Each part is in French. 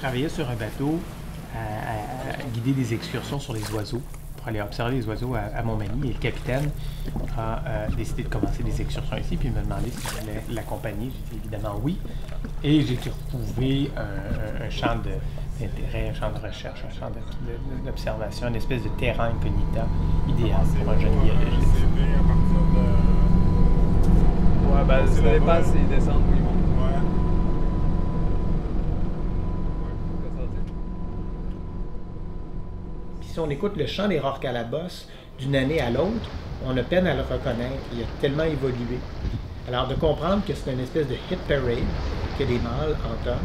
travaillais sur un bateau à guider des excursions sur les oiseaux, pour aller observer les oiseaux à Montmagny. Et le capitaine a décidé de commencer des excursions ici, puis il m'a demandé si je voulais l'accompagner. J'ai dit évidemment oui. Et j'ai retrouvé un champ d'intérêt, un champ de recherche, un champ d'observation, une espèce de terra incognita idéal pour un jeune biologiste. C'est venu à partir de... Ouais, ben ça dépend s'ils descendent ou ils montent. Ouais. Puis si on écoute le chant des rorquals-à-bosse d'une année à l'autre, on a peine à le reconnaître. Il a tellement évolué. Alors, de comprendre que c'est une espèce de hit parade, qu'il y a des mâles en tonnes,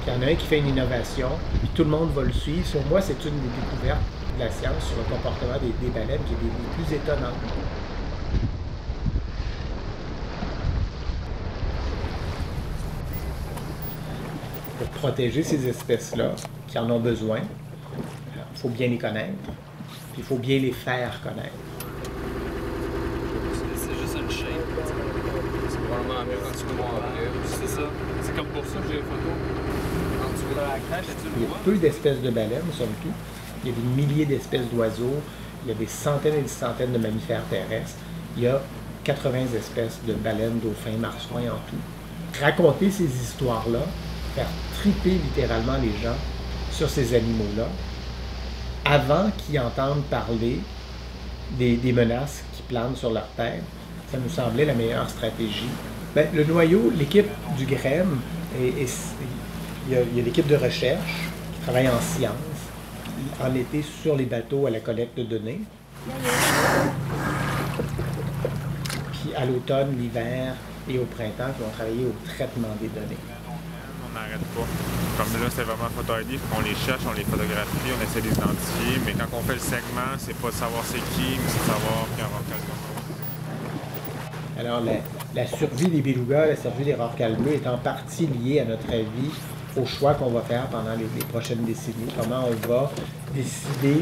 qu'il y en a un qui fait une innovation, puis tout le monde va le suivre. Sur moi, c'est une des découvertes de la science sur le comportement des baleines qui est des plus étonnantes. Pour protéger ces espèces-là, qui en ont besoin, il faut bien les connaître, puis il faut bien les faire connaître. C'est juste une shape. C'est probablement mieux quand tu peux voir en vrai. C'est ça. C'est comme pour ça que j'ai les photos. Quand tu vois la crache, tu Il y le a vois. peu d'espèces de baleines, somme toute. Il y a des milliers d'espèces d'oiseaux. Il y a des centaines et des centaines de mammifères terrestres. Il y a 80 espèces de baleines, dauphins, marsouins en tout. Raconter ces histoires-là, faire triper littéralement les gens sur ces animaux-là, avant qu'ils entendent parler des menaces qui planent sur leur tête, ça nous semblait la meilleure stratégie. Ben, le noyau, l'équipe du GREM, il y a l'équipe de recherche qui travaille en sciences, en été sur les bateaux à la collecte de données. Puis à l'automne, l'hiver et au printemps, qui vont travailler au traitement des données. On n'arrête pas. Comme là, c'est vraiment Photo ID, on les cherche, on les photographie, on essaie de les identifier, mais quand on fait le segment, c'est pas de savoir c'est qui, mais c'est de savoir qui en va quel. Alors, la survie des belugas, la survie des rorquals bleus est en partie liée, à notre avis, au choix qu'on va faire pendant les prochaines décennies. Comment on va décider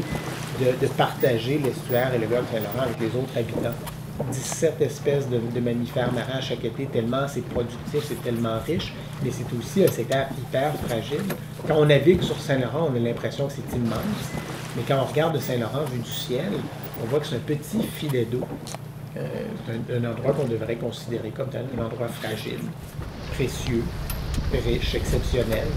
de partager l'estuaire et le golfe Saint-Laurent avec les autres habitants. 17 espèces de mammifères marins chaque été, tellement c'est productif, c'est tellement riche, mais c'est aussi un secteur hyper fragile. Quand on navigue sur Saint-Laurent, on a l'impression que c'est immense, mais quand on regarde de Saint-Laurent vu du ciel, on voit que c'est un petit filet d'eau. C'est un endroit qu'on devrait considérer comme tel, un endroit fragile, précieux, riche, exceptionnel,